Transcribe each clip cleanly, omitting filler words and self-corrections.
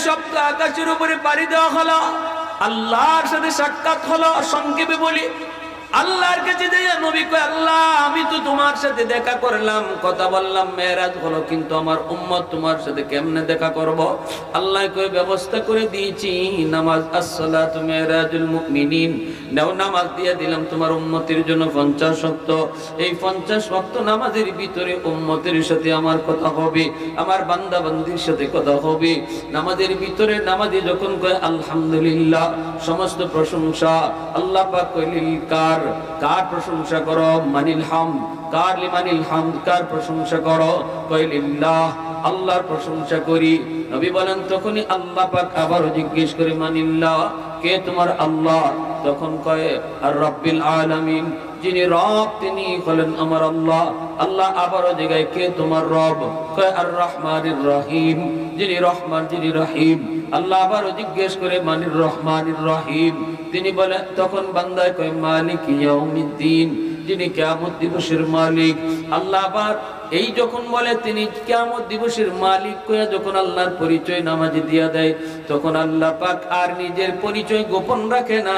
সপ্ত আকাশের উপরে পাড়ি দেওয়া হলো, আল্লাহর সাথে সাক্ষাৎ হলো। সংক্ষেপে বলি, আল্লাহর কাছে যাইয়া নবী কয়, আল্লাহ আমি তো তোমার সাথে দেখা করলাম, কথা বললাম, মেরাজ হলো, কিন্তু আমার উম্মত তোমার সাথে কেমনে দেখা করব? আল্লাহ কয়, ব্যবস্থা করে দিয়েছি, নামাজ, আসসালাতু মিরাজুল মুমিনিন, নাও নামাজ দিয়ে দিলাম তোমার উম্মতের জন্য 50 ওয়াক্ত। এই 50 ওয়াক্ত নামাজের ভিতরে উম্মতের সাথে আমার কথা হবে, আমার বান্দা বান্দির সাথে কথা হবে। নামাজের ভিতরে নামাজে যখন কয় আলহামদুলিল্লাহ, সমস্ত প্রশংসা আল্লাহ পাক কইলিল কার প্রশংসা করো? মানিল হামদ, কার লিমানিল হামদ, কার প্রশংসা করো? কইলিল্লাহ, আল্লাহর প্রশংসা করি। নবী বলেন, তখনই আল্লাহ পাক আবারও জিজ্ঞেস করে, মানিল্লাহ, কে তোমার আল্লাহ? তখন কয়, আর রব্বিল আলামিন, যিনি রব তিনি হলেন আমার আল্লাহ। আল্লাহ আবারও জিজ্ঞাসা, কে তোমার রব? কয়, আর রহমানির রহিম, যিনি রহমান যিনি রহিম। আল্লাহ আবারও জিজ্ঞেস করে, মানির রহমানির রহিম? তিনি বলে, তখন বান্দায় কয়, মালিক ইয়াউমিদ্দিন, যিনি কিয়ামত দিবসের মালিক। আল্লাহ আবার এই যখন বলে তিনি কিয়ামত দিবসের মালিক কইয়া যখন আল্লাহর পরিচয় নামাজে দিয়া দেয়, তখন আল্লাহ পাক আর নিজের পরিচয় গোপন রাখে না।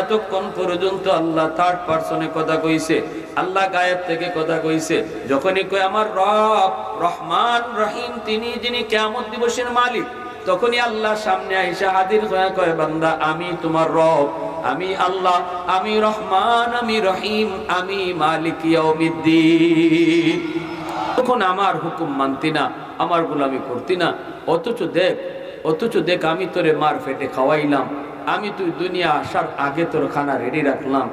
এতক্ষণ পর্যন্ত আল্লাহ থার্ড পারসনে কথা কইছে, আল্লাহ গায়েব থেকে কথা কইছে। যখনই কয় আমার রব রহমান রহিম, তিনি যিনি কিয়ামত দিবসের মালিক, তখনই আল্লাহ সামনে আইসা হাজির হয়ে কয়, বান্দা আমি তোমার রব, আমি আল্লাহ, আমি রহমান, আমি রহিম, আমি মালিক ইয়াউমিদ্দিন। তখন আমার হুকুম মানতি না, আমার গোলামি করতি না। অথচ দেখ আমি তোরে মার পেটে খাওয়াইলাম, আমি তুই দুনিয়া আসার আগে তোর খানা রেডি রাখলাম,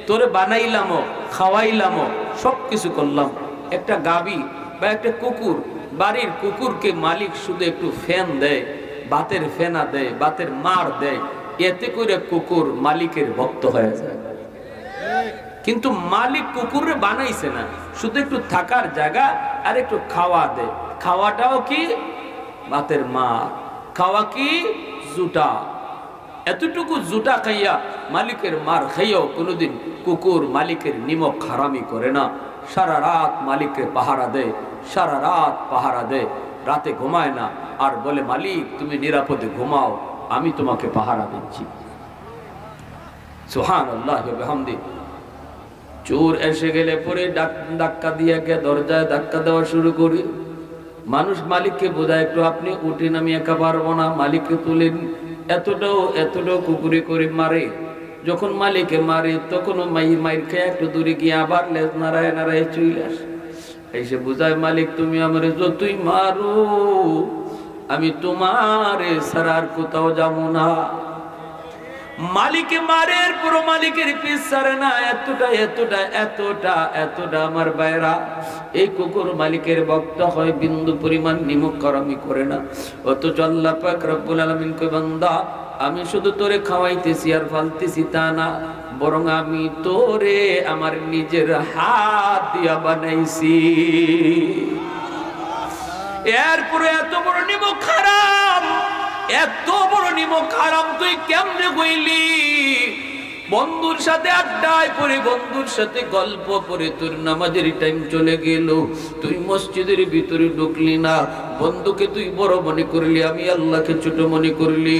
তোরে বানাইলামও, খাওয়াইলামও, সব কিছু করলাম। একটা গাবি বা একটা কুকুর, বাড়ির কুকুরকে মালিক শুধু একটু ফ্যান দেয়, বাতের ফেনা দেয়, বাতের মার দেয়, এতে করে কুকুর মালিকের ভক্ত হয়ে যায়। কিন্তু মালিক কুকুরে বানাইছে না, শুধু একটু থাকার জায়গা আর একটু খাওয়া দেয়। খাওয়াটাও কি? বাতের মার। খাওয়া কি? জুটা। এতটুকু জুটা খাইয়া মালিকের মার খাইয়াও কোনোদিন কুকুর মালিকের নিমক হারামি করে না। সারা রাত মালিককে পাহারা দেয়, সারা রাত পাহারা দেয়, রাতে ঘুমায় না, আর বলে, মালিক তুমি নিরাপদে ঘুমাও, আমি তোমাকে পাহারা দিচ্ছি। সুবহানাল্লাহ ওয়া বিহামদি। চোর এসে গেলে পরে ধাক্কা দিয়ে দরজায় ধাক্কা দেওয়া শুরু করি। মানুষ মালিককে বোঝায়, একটু আপনি উঠেন, আমি একা পারবো না, মালিককে তুলেন। এতটাও কুকুরি করে মারে। যখন মালিকে মারে তখন মাইর খেয়ে একটু দূরে গিয়ে আবার লেজ নাড়ায় চলে আসে, এসে বোঝায়, মালিক তুমি আমারে যতই মারো, আমি তোমারে ছাড়া আর কোথাও যাবো না। মালিকে মারে, পুরো মালিকের পিছ ছাড়ে না। এতটা আমার বাইরা, এই কুকুর মালিকের ভক্ত হয়, বিন্দু পরিমাণ নিমক করামি করে না। অথচ আল্লাহ পাক রব্বুল আলামিন কয়, বান্দা আমি শুধু তোরে খাওয়াইতেছি আর ফালতেছি তা না, বরং আমি তোরে আমার নিজের হাত দিয়া বানাইছি। এরপরে এত বড় নিমক হারাম, এত বড় নিমক হারাম তুই কেমনে কইলি? বন্ধুর সাথে আড্ডায় পরে, বন্ধুর সাথে গল্প করে তোর নামাজের টাইম চলে গেল, তুই মসজিদের ভিতরে ঢুকলি না, বন্ধুকে তুই বড় মনে করলি, আমি আল্লাহকে ছোট মনে করলি।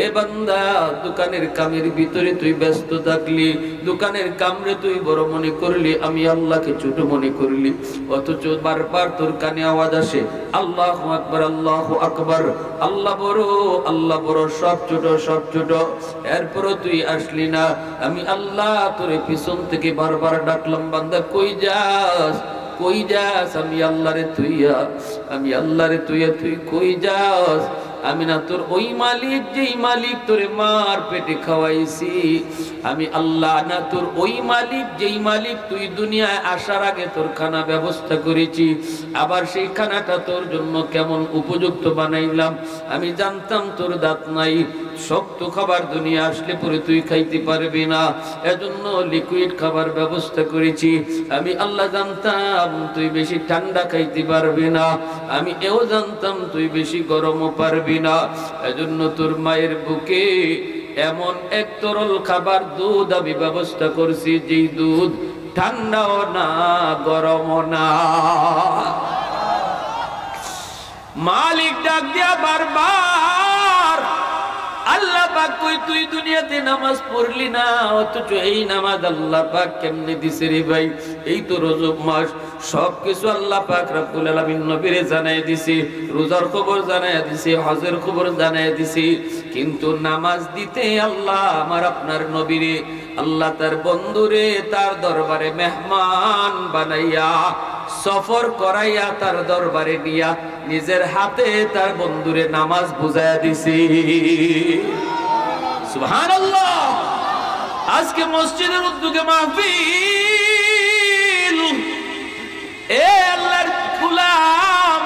এ বান্দা, দোকানের কামের ভিতরে তুই ব্যস্ত থাকলি, দোকানের কামরে তুই বড় মনে করলি, আমি আল্লাহকে ছোট মনে করলি। অথচ বারবার তোর কানে আওয়াজ আসে, আল্লাহু আকবার, আল্লাহু আকবার, আল্লাহ বড়, আল্লাহ বড়, সব ছোট, সব ছোট। এরপরও তুই আসলি না। আমি আল্লাহ তোরে পিছন থেকে বারবার ডাকলাম, বান্দা কই যাস, কই যাস? আমি আল্লাহরে তুইয়া তুই কই যাস? আমি না তোর ওই মালিক, যেই মালিক তোরে মার পেটে খাওয়াইছি? আমি আল্লাহ না তোর ওই মালিক, যেই মালিক তুই দুনিয়ায় আসার আগে তোর খানা ব্যবস্থা করেছি, আবার সেই খানাটা তোর জন্য কেমন উপযুক্ত বানাইলাম? আমি জানতাম তোর দাঁত নাই, শক্ত খাবার দুনিয়া আসলে পরে তুই খাইতে পারবি না, এজন্য লিকুইড খাবার ব্যবস্থা করেছি। আমি আল্লাহ জানতাম তুই বেশি ঠান্ডা খাইতে পারবি না, আমি এও জানতাম তুই বেশি গরমও পারবি না, এজন্য তোর মায়ের বুকে এমন এক তরল খাবার দুধ আমি ব্যবস্থা করছি, যেই দুধ ঠান্ডাও না গরমও না। মালিক ডাক দিয়া বারবার, আল্লাহ পাক কই তুই দুনিয়াতে নামাজ পড়লি না, অথচ এই নামাজ আল্লাহ পাক কেমনে দিছে রে ভাই? এই তো রজব মাস, সবকিছু আল্লাহ পাক রব্বুল আলামিন নবীরে জানাই দিছে, রোজার খবর জানাই দিছে, হজের খবর জানাই দিছে, কিন্তু নামাজ দিতে আল্লাহ আমার আপনার নবীরে, আল্লাহ তার বন্ধুরে তার দরবারে মেহমান বানাইয়া সফর করাইয়া তার দরবারে নিয়া নিজের হাতে তার বন্ধুরে নামাজ বুঝাইয়া দিছি। সুবহানাল্লাহ। আজকে মসজিদের উদ্যোগে মাহফিল, এ আল্লাহর গোলাম,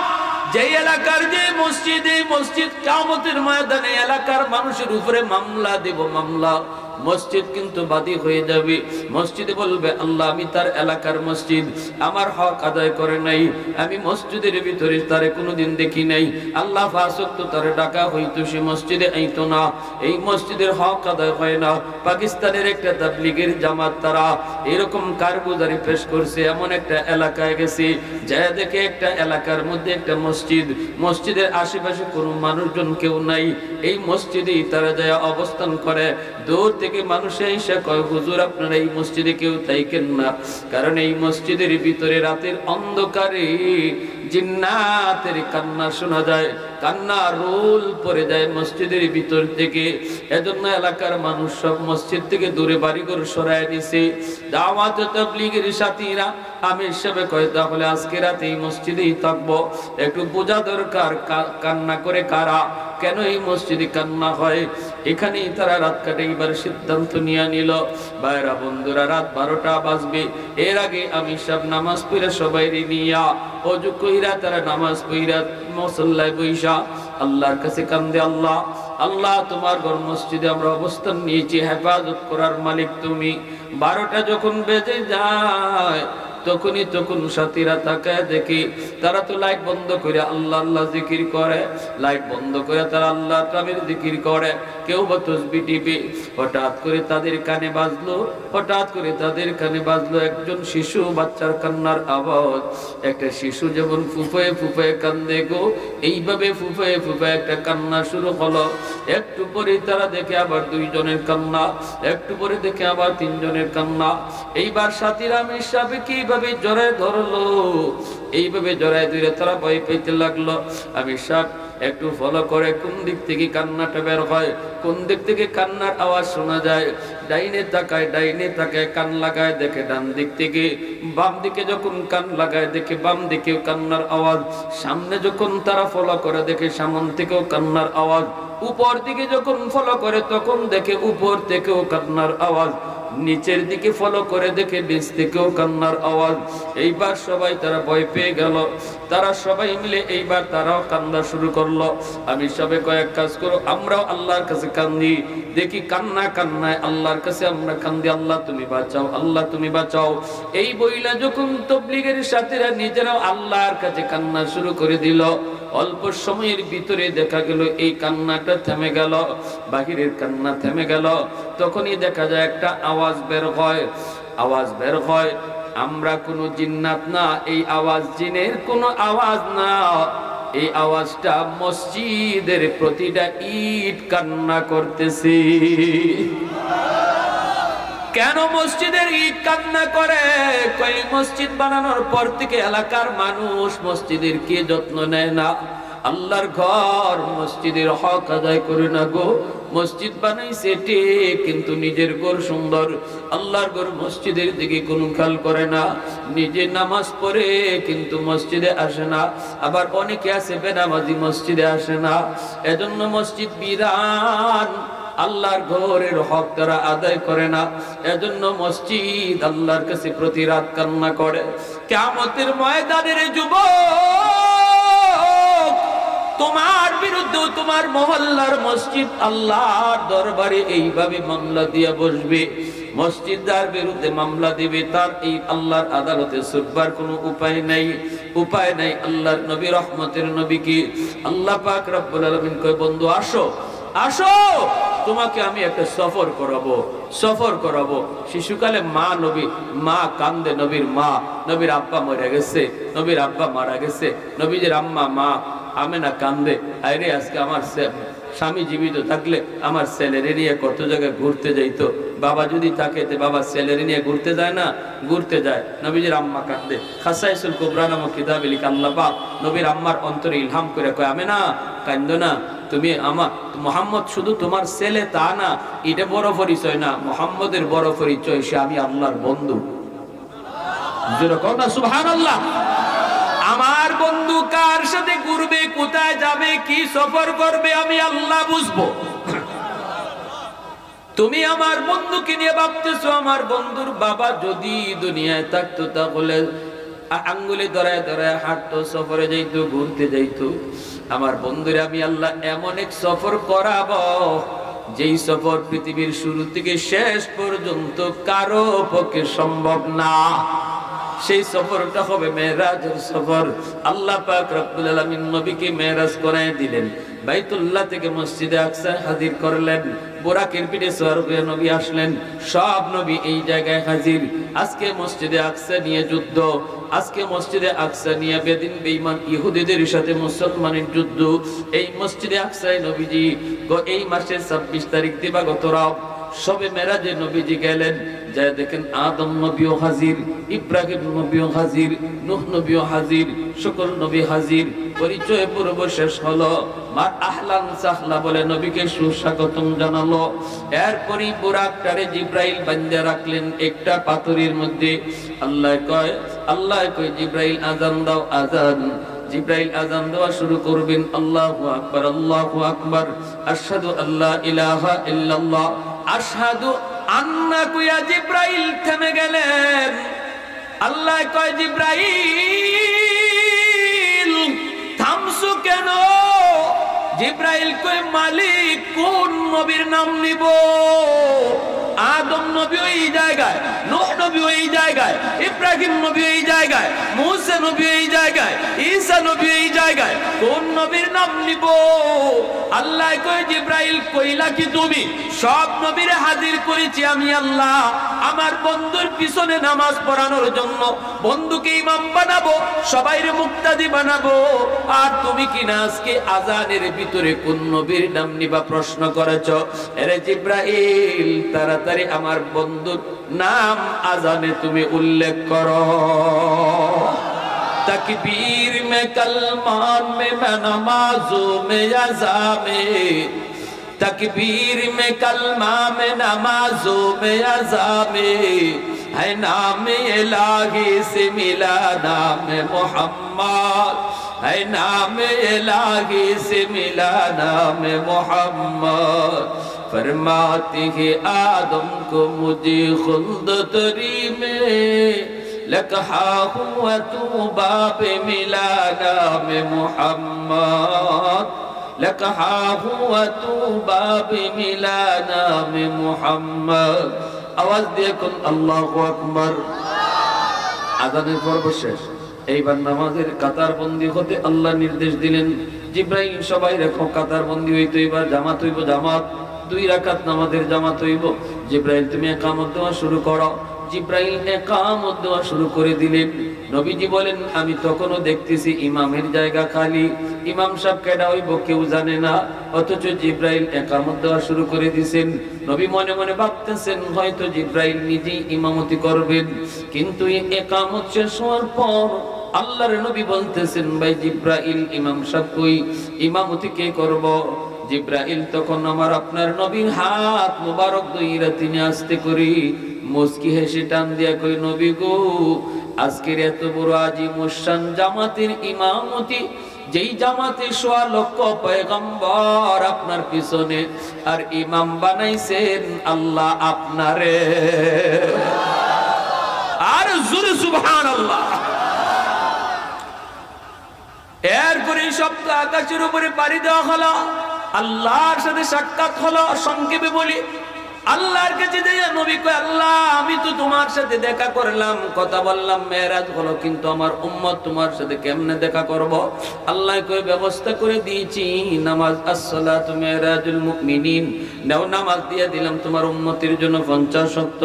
যে এলাকার যে মসজিদ, এই মসজিদ কিয়ামতের ময়দানে এলাকার মানুষের উপরে মামলা দেব, মামলা। মসজিদ কিন্তু বাদী হয়ে যাবে। মসজিদে বলবে আল্লাহ আমি তার এলাকার মসজিদ, আমার হক আদায় করে নাই, আমি মসজিদের ভিতরে তারে কোনোদিন দেখি নাই, আল্লাহ ফাসক্ত তারে ডাকা হইতো, সে মসজিদে আইতো না, এই মসজিদের হক আদায় হয় না। পাকিস্তানের একটা তাবলীগের জামাত তারা এরকম কারগুজারি পেশ করছে, এমন একটা এলাকায় গেছে, যায় দেখে একটা এলাকার মধ্যে একটা মসজিদ, মসজিদের আশেপাশে কোনো মানুষজন কেউ নাই, এই মসজিদেই তারা যায় অবস্থান করে। দূর থেকে মানুষে এসে কয় হুজুর আপনারা এই মসজিদে কেউ থাকেন না, কারণ এই মসজিদের ভিতরে রাতের অন্ধকারে জিন্নাতের কান্না শোনা যায়, কান্না রোল পড়ে যায় মসজিদের ভিতর থেকে। এজন্য এলাকার মানুষ সব মসজিদ থেকে দূরে বাড়িঘর সরায় দিছে। দাওয়াত তাবলীগের সাথীরা আমি হিসেবে কয় তাহলে আজকে রাতে এই মসজিদেই থাকবো। একটু বোঝা দরকার কান্না করে কারা, কেন এই মসজিদে কান্না হয়, এখানেই তারা রাত কাটাইবার সিদ্ধান্ত নিয়ে নিল। ভাইরা বন্ধুরা, রাত 12টা বাজবে, এর আগে আমি সব নামাজ পড়ে সবাই নিয়া ওযু কইরা তারা নামাজ পড়া মুসল্লায় বইসা আল্লাহর কাছে কান্দে, আল্লাহ আল্লাহ তোমার ঘর মসজিদে আমরা অবস্থান নিয়েছি, হেফাজত করার মালিক তুমি। 12টা যখন বেজে যায় তখন সাথীরা তাকায় দেখি তারা তো লাইট বন্ধ করে আল্লাহ আল্লাহ জিকির করে, লাইট বন্ধ করে তারা আল্লাহ কামের জিকির করে, কেউ বা তাসবিহ টিপে। হঠাৎ করে তাদের কানে বাজলো একজন শিশু বাচ্চার কান্নার আওয়াজ। একটা শিশু যেমন ফুফায়ে ফুফায়ে কান্দে গো, এইভাবে ফুফায়ে ফুফায়ে একটা কান্না শুরু হলো। একটু পরে তারা দেখে আবার 2 জনের কান্না, একটু পরে দেখে আবার 3 জনের কান্না। এইবার সাথীরা আমির সাহেব কিভাবে জড়ায় ধরলো, এইভাবে জড়ায় ধরে তারা ভয় পেতে লাগলো। আমির সাহেব একটু ফলো করে কোন দিক থেকে কান্নাটা বের হয়, কোন দিক থেকে কান্নার আওয়াজ শোনা যায়। ডাইনে তাকায় কান লাগায় দেখে ডান দিক থেকে, বাম দিকে যখন কান লাগায় দেখে বাম দিকেও কান্নার আওয়াজ। সামনে যখন তারা ফলো করে দেখে সামন থেকেও কান্নার আওয়াজ। উপর দিকে যখন ফলো করে তখন দেখে উপর থেকেও কান্নার আওয়াজ। নিচের দিকে ফলো করে দেখে নিচ থেকেও কান্নার আওয়াজ। এইবার সবাই তারা ভয় পেয়ে গেল, তারা সবাই মিলে এইবার তারাও কান্না শুরু করলো। আমি সবে কয়েক কাজ করো, আমরাও আল্লাহর কাছে কান্দি, দেখি কান্নায় আল্লাহর কাছে আমরা কান্দি, আল্লাহ তুমি বাঁচাও, আল্লাহ তুমি বাঁচাও। এই বইলা যখন তাবলীগের সাথীরা নিজেরাও আল্লাহর কাছে কান্না শুরু করে দিল, অল্প সময়ের ভিতরে দেখা গেল এই কান্নাটা থেমে গেল, বাহিরের কান্না থেমে গেল। তখনই দেখা যায় একটা আওয়াজ বের হয়। আমরা কোনো জিন্নাত না, এই আওয়াজ জিনের কোনো আওয়াজ না, এই আওয়াজটা মসজিদের প্রতিটা ইট কান্না করতেছে। কেন মসজিদের ইট কান্না করে? কই মসজিদ বানানোর পর থেকে এলাকার মানুষ মসজিদের কি যত্ন নেয় না, আল্লাহর ঘর মসজিদের হক আদায় করে না গো। মসজিদ বানাইছে ঠিক, কিন্তু নিজের ঘর সুন্দর, আল্লাহর ঘর মসজিদের দিকে কোনো খেয়াল করে না। নিজে নামাজ পড়ে কিন্তু মসজিদে আসে না, আবার অনেকে আছে বেনামাজি মসজিদে আসে না। এজন্য মসজিদ বিরান, আল্লাহর ঘরের হক তারা আদায় করে না। এজন্য মসজিদ আল্লাহর কাছে প্রতি রাত কান্না করে। কিয়ামতের ময়দানের যুবক, তোমার বিরুদ্ধে তোমার মহল্লার মসজিদ আল্লাহর দরবারে এইভাবে মামলা দিয়ে বসবে। মসজিদদার বিরুদ্ধে মামলা দিবে, তার এই আল্লাহর আদালতে ছুটবার কোনো উপায় নাই। আল্লাহর নবী, রহমতের নবী কি আল্লাহ পাক রব্বুল আলামিন কয় বন্ধু আসো, তোমাকে আমি একটা সফর করাবো। শিশুকালে মা কান্দে, নবীর আব্বা মারা গেছে, নবীজির আম্মা মা আমেনা কান্দে, আরে আজকে আমার স্বামী জীবিত থাকলে আমার ছেলেরে নিয়ে কত জায়গায় ঘুরতে যাইতো, বাবা যদি থাকে বাবা ছেলেরে নিয়ে ঘুরতে যায় না, ঘুরতে যায়। নবীজির আম্মা কান্দে। খাসাইসুল কুবরা নামক কিতাবে লিখা আল্লাহ পাক নবীর আম্মার অন্তরে ইলহাম করে কয়, আমেনা কান্দো না, তুমি আমার মুহাম্মদ শুধু তোমার ছেলে তা না, এটা বড় পরিচয় না, মুহাম্মদের বড় পরিচয় সে আমি আল্লাহর বন্ধু। যেরকম না সুবহানাল্লাহ। আমার বন্ধু কার সাথে ঘুরবে, কোথায় যাবে, কি সফর করবে আমি আল্লাহ বুঝবো। তুমি আমার বন্ধুকে নিয়ে ভাবতেছো আমার বন্ধুর বাবা যদি দুনিয়ায় থাকতো তাহলে আঙ্গুলে ধরায় ধরায় হাঁটতো, সফরে যাইতো, ঘুরতে যাইতো। আমার বন্ধুরে আমি আল্লাহ এমন এক সফর করাবো যেই সফর পৃথিবীর শুরু থেকে শেষ পর্যন্ত কারো পক্ষে সম্ভব না। সেই সফরটা হবে মেরাজের সফর। আল্লাহ পাক রব্বুল আলামিন নবীকে মেরাজ করায় দিলেন, বাইতুল্লাহ থেকে মসজিদে আকসা হাজির করলেন, বুরাকের পিঠে সওয়ার হয়ে নবী আসলেন। সব নবী এই জায়গায় হাজির। আজকে মসজিদে আকসা নিয়ে যুদ্ধ, আজকে মসজিদে আকসা নিয়ে বেদিন বেঈমান ইহুদিদের সাথে মুসলমানের যুদ্ধ। এই মসজিদে আকসায় নবীজি এই মাসের 26 তারিখ দিবাগত রাত সবে মেরাজে নবীজি গেলেন, যা দেখেন আদম নবীও হাজির, ইব্রাহিম নবীও হাজির, নূহ নবীও হাজির, সকল নবী হাজির। পরিচয় পূর্ব শেষ হলো, মা আহলান সাহলা বলে নবীকে সুস্বাগতম জানালো। এরপরই বুরাকটারে জিব্রাইল বাঁধা রাখলেন একটা পাথরের মধ্যে। আল্লাহ কয় জিব্রাইল আযান দাও, আযান। জিব্রাইল আযান দেওয়া শুরু করবেন, আল্লাহু আকবার, আল্লাহু আকবার, আশহাদু আল্লা ইলাহা ইল্লাল্লাহ, আশহাদু আন্না কুয়া। জিব্রাইল থেমে গেলেন। আল্লাহ কয় জিব্রাইল থামছো কেন? জিব্রাইল কয় মালিক কোন নবীর নাম নিব? আদম নবী ওই জায়গায়, নূহ নবী ওই জায়গায়, ইব্রাহিম নবী এই জায়গায়, মুসা নবী এই জায়গায়, ঈসা নবী এই জায়গায়, কোন নবীর নাম নিব? আল্লাহ কয় জিব্রাইল কইলা কি তুমি? সব নবীরে হাজির করেছি আমি আল্লাহ আমার বন্ধুর পিছনে নামাজ পড়ানোর জন্য। বন্ধুকে ইমাম বানাবো, সবাইরে মুক্তাদি বানাবো। আর তুমি কি না আজকে আজানের ভিতরে কোন নবীর নাম নিবা প্রশ্ন করেছো? আরে জিব্রাইল তাড়াতাড়ি আমার বন্ধুর নাম আজানে তুমি উল্লেখ করো। तकबीर में कलमान में मैं नमाजों में अज़ा में, तकबीर में कलमा में नमाजों में अज़ा में, है नाम इलाही से मिला नाम मोहम्मद, है नाम इलाही से मिला नाम मोहम्मद। फरमाते हैं आदम को मुझे खुल्द तरी में लकहा हुआ तू बाप मिला नाम मोहम्मद, लकहा हुआ तू बाप मिला नाम मोहम्मद। आवाज देखুন আল্লাহু আকবার। আযানের পর্ব শেষ। এইবার নামাজের কাতারবন্দি হতে আল্লাহ নির্দেশ দিলেন, জিব্রাইল সবাই রেখো কাতারবন্দি হইতো, এবার জামাত হইব, জামাত 2 রাকাত নামাজের জামাত হইব। জিব্রাইল তুমি ইকামত দেওয়া শুরু করো। জিব্রাইল ইকামত দেওয়া শুরু করে দিলেন। নবীজি বলেন আমি তখনও দেখতেছি ইমামের জায়গা খালি, ইমাম সাহেব কেডা হইব কেউ জানে না, অথচ জিব্রাইল ইকামত দেওয়া শুরু করে দিয়েছেন। নবী মনে মনে ভাবতেছেন হয়তো জিব্রাইল নিজেই ইমামতি করবেন। কিন্তু ইকামত শেষ হওয়ার পর আল্লাহর নবী বলতেছেন ভাই জিব্রাইল ইমাম সাহেব কই, ইমামতি কে করব? জিব্রাইল তখন আমার আপনার নবীর হাত মোবারক ধইরা তিনি আস্তে করে মুস্কি হেসে টান দিয়া কই, নবী গো আজকের এত বড় আজিমুশান জামাতের ইমামতি, যেই জামাতে 1.25 লক্ষ পয়গম্বর আপনার পিছনে, আর ইমাম বানাইছেন আল্লাহ আপনারে। আর জোরে সুবহানাল্লাহ। এরপরে সপ্ত আকাশের উপরে পাড়ি দেওয়া হলো, আল্লাহর সাথে সাক্ষাৎ হলো। সংক্ষেপে বলি আল্লাহর কাছে যাইয়া নবী কয় আল্লাহ আমি তো তোমার সাথে দেখা করলাম, কথা বললাম, মেরাজ হলো, কিন্তু আমার উম্মত তোমার সাথে কেমনে দেখা করব? আল্লাহ কয় ব্যবস্থা করে দিয়েছি, নামাজ, আসসালাতু মিরাজুল মুমিনিন, নাও নামাজ দিয়ে দিলাম তোমার উম্মতের জন্য 50 ওয়াক্ত।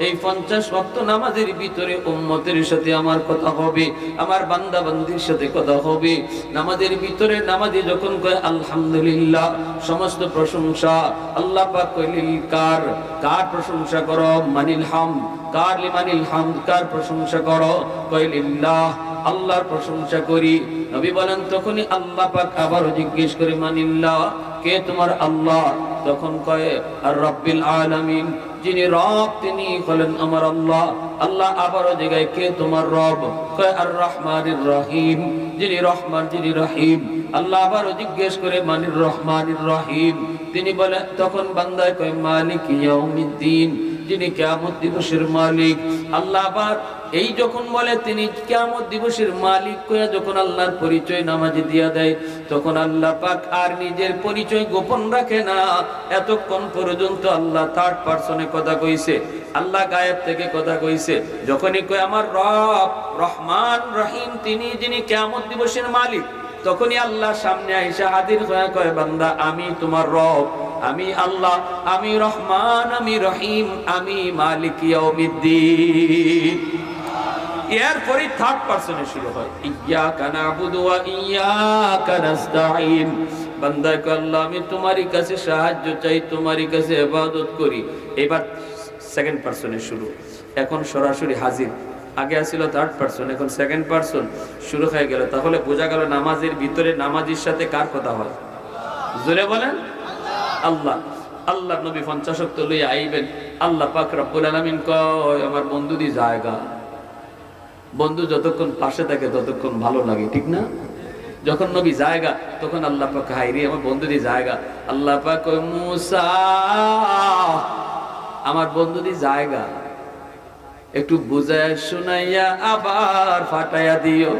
এই 50 ওয়াক্ত নামাজের ভিতরে উম্মতের সাথে আমার কথা হবে, আমার বান্দা বান্দির সাথে কথা হবে। নামাজের ভিতরে নামাজি যখন কয় আলহামদুলিল্লাহ, সমস্ত প্রশংসা আল্লাহ পাক কইলিল কার প্রশংসা করো? মানিল হামদ, কার লিমানিল হামদ, কার প্রশংসা করো? কইলিল্লাহ, আল্লাহর প্রশংসা করি। নবী বলেন তখনই আল্লাহ পাক আবারও জিজ্ঞেস করে মানিল্লাহ, কে তোমার আল্লাহ? তখন কয় আর রব্বিল আলামিন, যিনি রব তিনি হলেন আমার আল্লাহ। আল্লাহ আবারও জিজ্ঞাসা কে তোমার রব? কয় আর রহমানির রহিম, যিনি রহমান যিনি রহিম। আল্লাহ আবারও জিজ্ঞেস করে মানির রহমানির রহিম, তিনি বলে তখন বান্দায় কয় মালিক ইয়াউমিদ্দিন, যিনি কিয়ামত দিবসের মালিক। আল্লাহ আবার এই যখন বলে তিনি কিয়ামত দিবসের মালিক কইয়া যখন আল্লাহর পরিচয় নামাজে দিয়া দেয়, তখন আল্লাহ পাক আর নিজের পরিচয় গোপন রাখে না। এতক্ষণ পর্যন্ত আল্লাহ থার্ড পারসনে কথা কইছে, আল্লাহ গায়েব থেকে কথা কইছে। যখনই কয় আমার রব রহমান রহিম, তিনি যিনি কিয়ামত দিবসের মালিক, তখনই আল্লাহ সামনে আইসা হাজির হয়ে কয় বান্দা আমি তোমার রব, আমি আল্লাহ, আমি রহমান, আমি রহিম, আমি মালিক ইয়াউমিদ্দিন। এরপরে থার্ড পারসনে শুরু হয় ইয়্যাকা না'বুদু ওয়া ইয়্যাকা নাস্তাঈন। বান্দা কয় আল্লাহ আমি তোমারই কাছে সাহায্য চাই, তোমারই কাছে ইবাদত করি। এবার সেকেন্ড পারসনে শুরু, এখন সরাসরি হাজির। আগে আসছিল থার্ড পারসন, এখন সেকেন্ড পারসন শুরু হয়ে গেল। তাহলে বোঝা গেল নামাজের ভিতরে নামাজির সাথে কার কথা হয়? জোরে বলেন আল্লাহ। আল্লাহ নবী 50 ওয়াক্ত লইয়া আইবেন। আল্লাহ পাক রব্বুল আলামিন কয় আমার বন্ধু দি জায়গা, বন্ধু যতক্ষণ পাশে থাকে ততক্ষণ ভালো লাগে, ঠিক না? যখন নবী জায়গা তখন আল্লাহ পাক হাইরে আমার বন্ধু দি জায়গা। আল্লাহ পাক কয় মুসা আমার বন্ধু দি জায়গা, একটু বুঝায় শুনাইয়া আবার ফাটাইয়া দিও।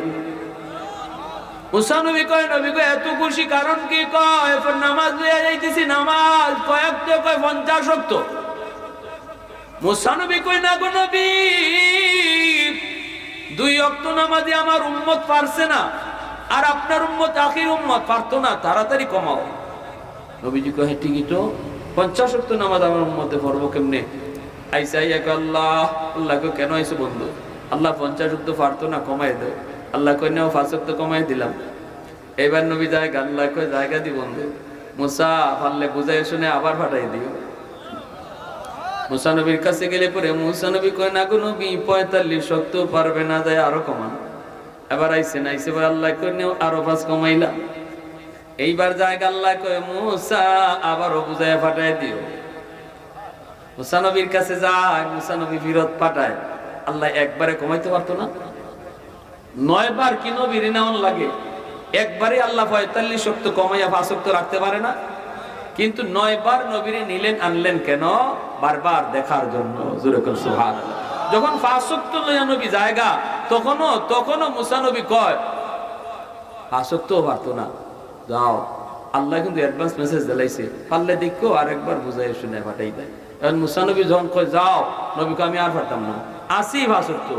মুসা নবী কয় এত খুশি কারণ কি? কয় নামাজ লইয়া যাইতেছি, নামাজ কয়েকটা, কয় 50 ওয়াক্ত। মুসা নবী কয় না গো নবী, 2 ওয়াক্ত নামাজে আমার উম্মত পারছে না, আর আপনার উম্মত আখির উম্মত পারতো না, তাড়াতাড়ি কমাও। নবীজি কয় ঠিকই তো, 50 ওয়াক্ত নামাজ আমার উম্মতে পড়বো কেমনে? আইসা আল্লাহ, আল্লাহ কয় কেন আইসো বন্ধু? আল্লাহ 50 ওয়াক্ত পারতো না, কমাই দেয়। আল্লাহ কয় নাও 5 ওয়াক্ত কমাই দিলাম। এবার নবী জায়গা, আল্লাহ কয় জায়গা দি বন্ধু, মুসা পারলে বুঝাই শুনে আবার ফাটাই দিও। মুসা নবীর কাছে গেলে পরে মুসা নবী কয় না গো নবী 45 ওয়াক্ত পারবে না, যায় আরো কমান। এবার আইসেন, আইসে আল্লাহ কয় নেও আরো 5 কমাইলাম। এইবার জায়গা আল্লাহ কয় মুসা আবারও বুঝাইয়া ফাটাই দিও। মুসা নবীর কাছে যায়, মুসা নবী ফিরত পাঠায়। আল্লাহ একবারে কমাইতে পারতো না? 9 বার কি নবীর নেওয়ান লাগে? একবারে আল্লাহ 45 ওয়াক্ত কমাইয়া 5 ওয়াক্ত রাখতে পারে না? কিন্তু 9 বার নবীরে নিলেন, আনলেন কেন? বারবার দেখার জন্য। জোরে কর সুবহানাল্লাহ। যখন 5 ওয়াক্ত লইয়া নবী জায়গা, তখনও মুসা নবী কয় 5 ওয়াক্তও পারতো না, যাও। আল্লাহ কিন্তু অ্যাডভান্স মেসেজ দিলাইছে, পারলে দেখো আরেকবার বুঝাই শুনে পাঠাই দেয়। এখন মুসা নবী যখন কয় যাও, নবী কয় আমি আর পারতাম না, 80 5 ওয়াক্ত।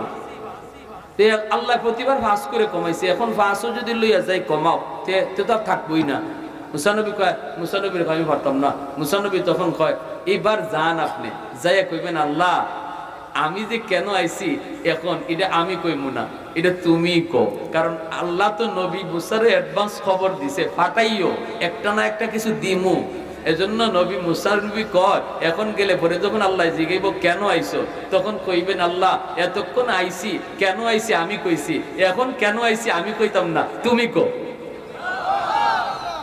আল্লাহ প্রতিবার 5 করে কমাইছে, এখন 5ও যদি লইয়া যাই কমাও তে তো আর থাকবোই না। মুসা নবী কয়, মুসা নবীর আমি পারতাম না। মুসা নবী তখন কয় এবার যান আপনি, যাইয়া কইবেন আল্লাহ আমি যে কেন আইছি এখন এটা আমি কইমু না, এটা তুমি কও। কারণ আল্লাহ তো নবী মুসারে অ্যাডভান্স খবর দিছে, ফাটাইও একটা না একটা কিছু দিমু। এজন্য নবী মুসা নবী কয় এখন গেলে পরে যখন আল্লাহ জিগাইব কেন আইছো, তখন কইবেন আল্লাহ এতক্ষণ আইছি, কেন আইছি আমি কইছি, এখন কেন আইছি আমি কইতাম না, তুমি কও।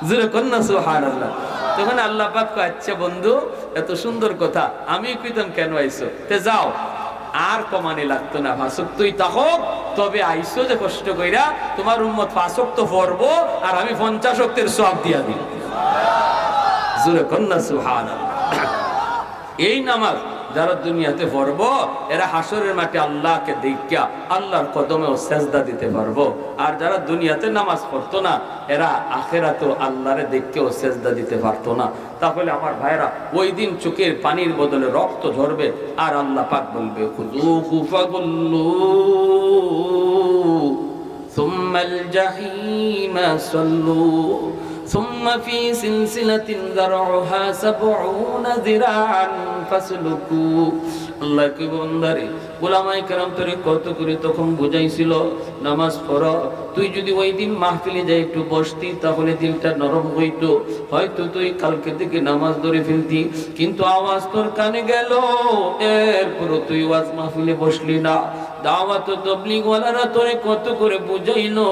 জোরে কোন না সুবহানাল্লাহ। তখন আল্লাহ পাক কয় আচ্ছা বন্ধু এত সুন্দর কথা, আমি কইতাম কেন আইছো, তে যাও আর কমানি লাগতো না, 5 ওয়াক্তই তাহক। তবে আইছো যে কষ্ট কইরা, তোমার উম্মত 5 ওয়াক্ত পড়বো আর আমি 50 ওয়াক্তের সওয়াব দিয়া দিই। জোরে কোন না সুবহানাল্লাহ। এই নামাজ যারা দুনিয়াতে পড়বো এরা হাসরের মাঠে আল্লাহকে দেখিয়া আল্লাহর কদমেও সেজদা দিতে পারবো। আর যারা দুনিয়াতে নামাজ পড়তো না এরা আখেরাতেও আল্লাহরে দেখকেও সেজদা দিতে পারতো না। তাহলে আমার ভাইরা ওই দিন চোখের পানির বদলে রক্ত ঝরবে আর আল্লাহ পাক বলবে খুযূহু ফাগুল্লু সুম্মাল জাহিমা সাল্লু ثم في سلسلة ذرعها 70 ذراعا فاسلكوا। আল্লাহ কি বন্দারে উলামায়ে কেরাম তোরে কত করে তখন বুঝাইছিল নামাজ পড়ো। তুই যদি ওই দিন মাহফিলে যাই একটু বসতি তাহলে দিলটা নরম হইতো, হয়তো তুই কালকে থেকে নামাজ ধরে ফেলতি। কিন্তু আওয়াজ তোর কানে গেল, এরপর তুই ওয়াজ মাহফিলে বসলি না। দাওয়াত ও তাবলীগ ওয়ালারা তোরে কত করে বুঝাইলো,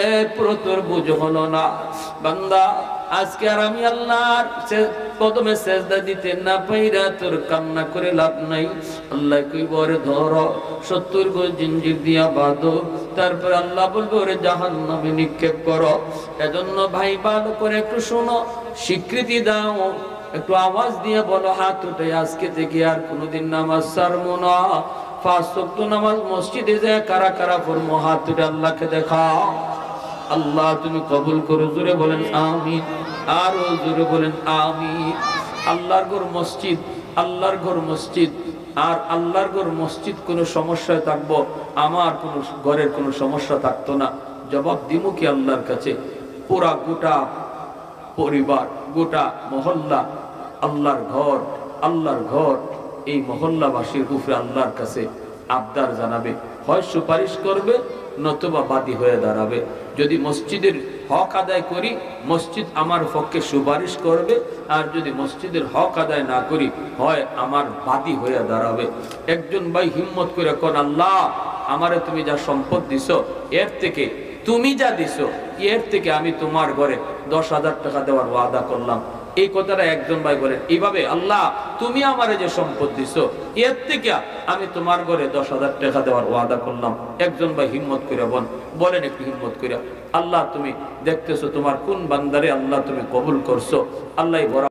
এরপর তোর বুঝ হলো না। বান্দা আজকে আর আমি আল্লাহর কদমে সেজদা দিতে না পাইরা তোর কান্না করে লাভ নাই। আল্লাহ কইব ওরে ধরো 70 গজ জিঞ্জির দিয়া বাঁধো, তারপর আল্লাহ বলবে ওরে জাহান্নামে নিক্ষেপ করো। এজন্য ভাই ভালো করে একটু শোনো, স্বীকৃতি দাও, একটু আওয়াজ দিয়ে বলো হাত উঠে আজকে থেকে আর কোনোদিন নামাজ ছাড়বো না। 5 ওয়াক্ত নামাজ মসজিদে যায় কারা কারা পড়বো হাত উঠে আল্লাহকে দেখাও। আল্লাহ তুমি কবুল করো, জোরে বলেন আমিন, আরো জোরে বলেন আমিন। আল্লাহর ঘর মসজিদ, আল্লাহর ঘর মসজিদ, আর আল্লাহর ঘর মসজিদ কোনো সমস্যায় থাকবো, আমার কোনো ঘরের কোনো সমস্যা থাকতো না। জবাব দিমু কি আল্লাহর কাছে? পুরা গোটা পরিবার, গোটা মহল্লা আল্লাহর ঘর, আল্লাহর ঘর। এই মহল্লাবাসীর উপরে আল্লাহর কাছে আবদার জানাবে, হয় সুপারিশ করবে নতুবা বাদী হয়ে দাঁড়াবে। যদি মসজিদের হক আদায় করি মসজিদ আমার পক্ষে সুপারিশ করবে, আর যদি মসজিদের হক আদায় না করি হয় আমার বাদী হয়ে দাঁড়াবে। একজন ভাই হিম্মত করে কোন আল্লাহ আমারে তুমি যা সম্পদ দিছো এর থেকে, তুমি যা দিছো এর থেকে আমি তোমার ঘরে 10,000 টাকা দেওয়ার ওয়াদা করলাম। এই কথাটা একজন ভাই বলেন এইভাবে, আল্লাহ তুমি আমারে যে সম্পদ দিছো এর থেকে আমি তোমার ঘরে 10,000 টাকা দেওয়ার ওয়াদা করলাম। একজন ভাই হিম্মত করে বলেন একটু হিম্মত করে, আল্লাহ তুমি দেখতেছো তোমার কোন বান্দারে আল্লাহ তুমি কবুল করছো। আল্লাহ